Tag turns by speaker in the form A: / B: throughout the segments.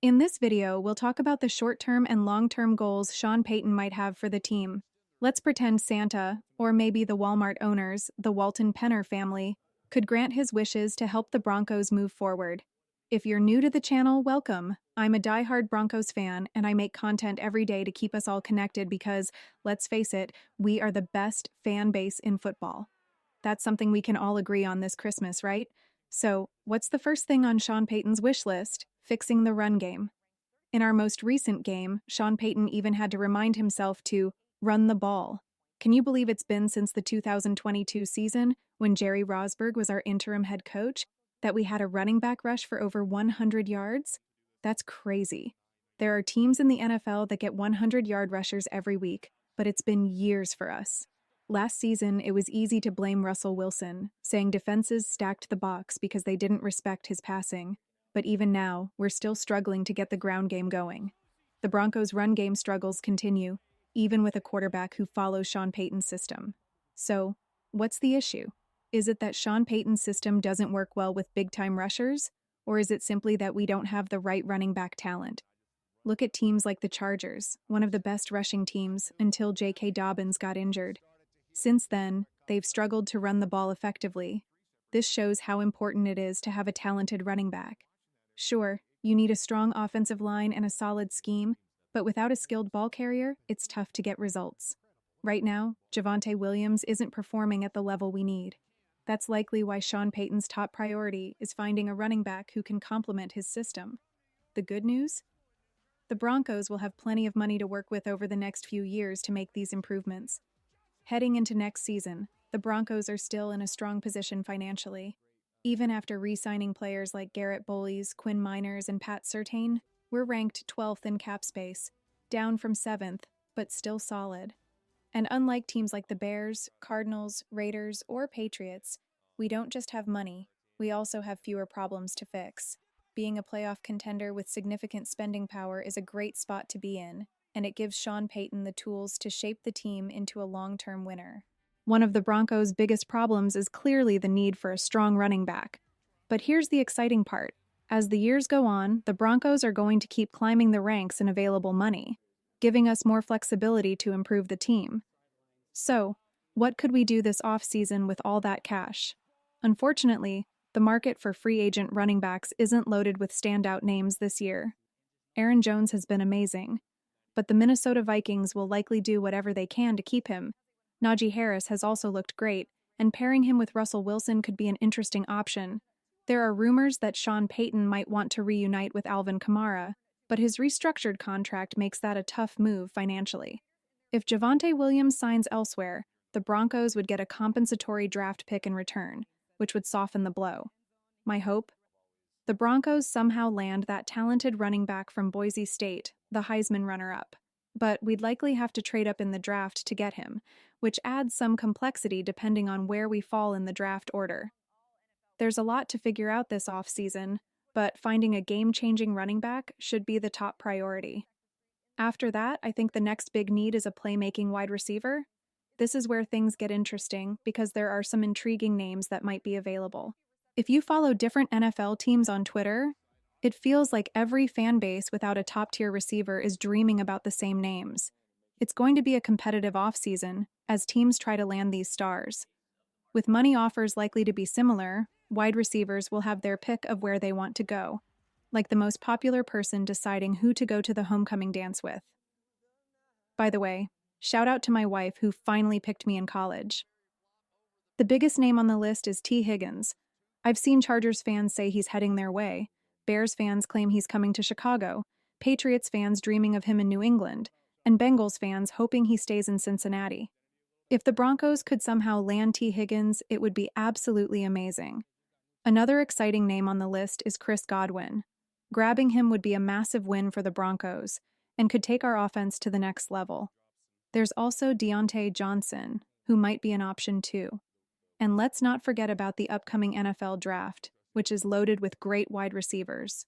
A: In this video, we'll talk about the short-term and long-term goals Sean Payton might have for the team. Let's pretend Santa, or maybe the Walmart owners, the Walton Penner family, could grant his wishes to help the Broncos move forward. If you're new to the channel, welcome. I'm a diehard Broncos fan, and I make content every day to keep us all connected because, let's face it, we are the best fan base in football. That's something we can all agree on this Christmas, right? So, what's the first thing on Sean Payton's wish list? Fixing the run game. In our most recent game, Sean Payton even had to remind himself to run the ball. Can you believe it's been since the 2022 season, when Jerry Rosburg was our interim head coach, that we had a running back rush for over 100 yards? That's crazy. There are teams in the NFL that get 100-yard rushers every week, but it's been years for us. Last season, it was easy to blame Russell Wilson, saying defenses stacked the box because they didn't respect his passing. But even now, we're still struggling to get the ground game going. The Broncos' run game struggles continue, even with a quarterback who follows Sean Payton's system. So, what's the issue? Is it that Sean Payton's system doesn't work well with big-time rushers? Or is it simply that we don't have the right running back talent? Look at teams like the Chargers, one of the best rushing teams until J.K. Dobbins got injured. Since then, they've struggled to run the ball effectively. This shows how important it is to have a talented running back. Sure, you need a strong offensive line and a solid scheme, but without a skilled ball carrier, it's tough to get results. Right now, Javonte Williams isn't performing at the level we need. That's likely why Sean Payton's top priority is finding a running back who can complement his system. The good news? The Broncos will have plenty of money to work with over the next few years to make these improvements. Heading into next season, the Broncos are still in a strong position financially. Even after re-signing players like Garrett Bowles, Quinn Miners, and Pat Surtain, we're ranked 12th in cap space, down from 7th, but still solid. And unlike teams like the Bears, Cardinals, Raiders, or Patriots, we don't just have money, we also have fewer problems to fix. Being a playoff contender with significant spending power is a great spot to be in, and it gives Sean Payton the tools to shape the team into a long-term winner. One of the Broncos' biggest problems is clearly the need for a strong running back. But here's the exciting part. As the years go on, the Broncos are going to keep climbing the ranks in available money, giving us more flexibility to improve the team. So, what could we do this offseason with all that cash? Unfortunately, the market for free agent running backs isn't loaded with standout names this year. Aaron Jones has been amazing, but the Minnesota Vikings will likely do whatever they can to keep him. Najee Harris has also looked great, and pairing him with Russell Wilson could be an interesting option. There are rumors that Sean Payton might want to reunite with Alvin Kamara, but his restructured contract makes that a tough move financially. If Javonte Williams signs elsewhere, the Broncos would get a compensatory draft pick in return, which would soften the blow. My hope? The Broncos somehow land that talented running back from Boise State, the Heisman runner-up. But we'd likely have to trade up in the draft to get him, which adds some complexity depending on where we fall in the draft order. There's a lot to figure out this offseason, but finding a game-changing running back should be the top priority. After that, I think the next big need is a playmaking wide receiver. This is where things get interesting because there are some intriguing names that might be available. If you follow different NFL teams on Twitter, it feels like every fan base without a top-tier receiver is dreaming about the same names. It's going to be a competitive offseason as teams try to land these stars. With money offers likely to be similar, wide receivers will have their pick of where they want to go, like the most popular person deciding who to go to the homecoming dance with. By the way, shout out to my wife who finally picked me in college. The biggest name on the list is T. Higgins. I've seen Chargers fans say he's heading their way. Bears fans claim he's coming to Chicago, Patriots fans dreaming of him in New England, and Bengals fans hoping he stays in Cincinnati. If the Broncos could somehow land T. Higgins, it would be absolutely amazing. Another exciting name on the list is Chris Godwin. Grabbing him would be a massive win for the Broncos and could take our offense to the next level. There's also Deontay Johnson, who might be an option too. And let's not forget about the upcoming NFL draft, which is loaded with great wide receivers.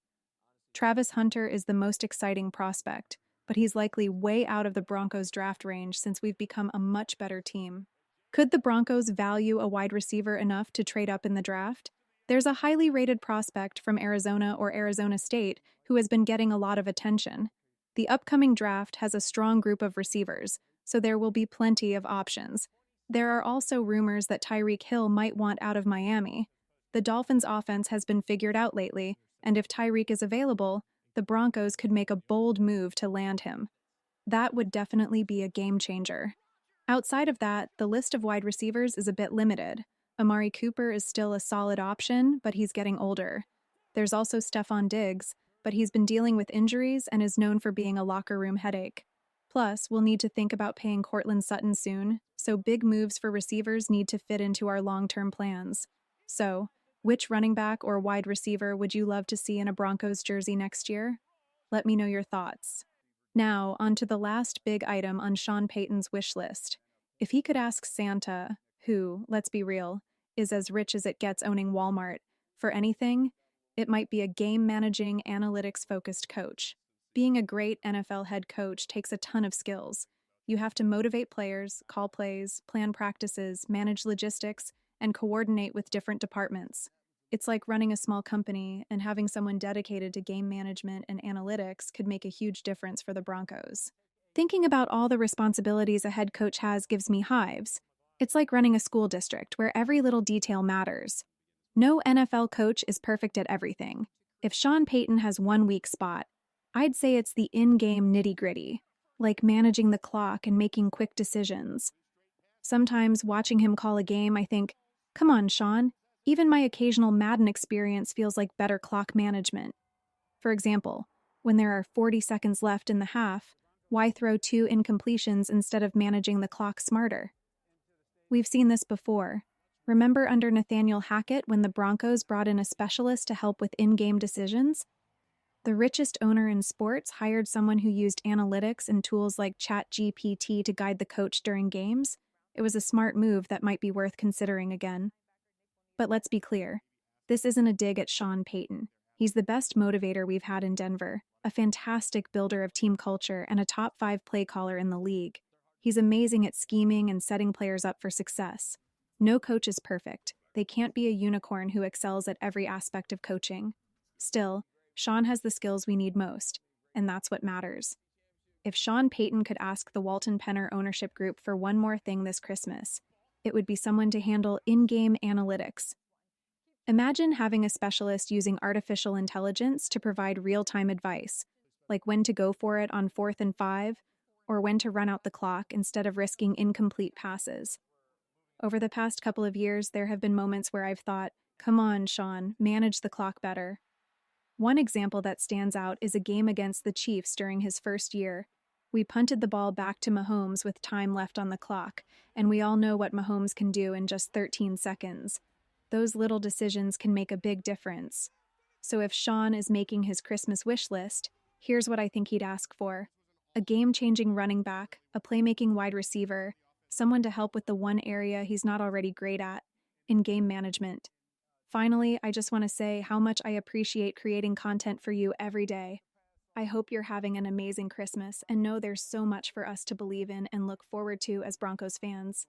A: Travis Hunter is the most exciting prospect, but he's likely way out of the Broncos' draft range since we've become a much better team. Could the Broncos value a wide receiver enough to trade up in the draft? There's a highly rated prospect from Arizona or Arizona State who has been getting a lot of attention. The upcoming draft has a strong group of receivers, so there will be plenty of options. There are also rumors that Tyreek Hill might want out of Miami. The Dolphins' offense has been figured out lately, and if Tyreek is available, the Broncos could make a bold move to land him. That would definitely be a game changer. Outside of that, the list of wide receivers is a bit limited. Amari Cooper is still a solid option, but he's getting older. There's also Stephon Diggs, but he's been dealing with injuries and is known for being a locker room headache. Plus, we'll need to think about paying Cortland Sutton soon, so big moves for receivers need to fit into our long-term plans. So, which running back or wide receiver would you love to see in a Broncos jersey next year? Let me know your thoughts. Now, on to the last big item on Sean Payton's wish list. If he could ask Santa, who, let's be real, is as rich as it gets owning Walmart, for anything, it might be a game-managing, analytics-focused coach. Being a great NFL head coach takes a ton of skills. You have to motivate players, call plays, plan practices, manage logistics, and coordinate with different departments. It's like running a small company, and having someone dedicated to game management and analytics could make a huge difference for the Broncos. Thinking about all the responsibilities a head coach has gives me hives. It's like running a school district where every little detail matters. No NFL coach is perfect at everything. If Sean Payton has one weak spot, I'd say it's the in-game nitty-gritty, like managing the clock and making quick decisions. Sometimes watching him call a game, I think, come on, Sean. Even my occasional Madden experience feels like better clock management. For example, when there are 40 seconds left in the half, why throw two incompletions instead of managing the clock smarter? We've seen this before. Remember under Nathaniel Hackett when the Broncos brought in a specialist to help with in-game decisions? The richest owner in sports hired someone who used analytics and tools like ChatGPT to guide the coach during games. It was a smart move that might be worth considering again. But let's be clear, this isn't a dig at Sean Payton. He's the best motivator we've had in Denver, a fantastic builder of team culture, and a top 5 play caller in the league. He's amazing at scheming and setting players up for success. No coach is perfect. They can't be a unicorn who excels at every aspect of coaching. Still, Sean has the skills we need most, and that's what matters. If Sean Payton could ask the Walton Penner ownership group for one more thing this Christmas, it would be someone to handle in-game analytics. Imagine having a specialist using artificial intelligence to provide real-time advice, like when to go for it on 4th and 5, or when to run out the clock instead of risking incomplete passes. Over the past couple of years, there have been moments where I've thought, come on, Sean, manage the clock better. One example that stands out is a game against the Chiefs during his first year. We punted the ball back to Mahomes with time left on the clock, and we all know what Mahomes can do in just 13 seconds. Those little decisions can make a big difference. So if Sean is making his Christmas wish list, here's what I think he'd ask for. A game-changing running back, a playmaking wide receiver, someone to help with the one area he's not already great at, in game management. Finally, I just want to say how much I appreciate creating content for you every day. I hope you're having an amazing Christmas and know there's so much for us to believe in and look forward to as Broncos fans.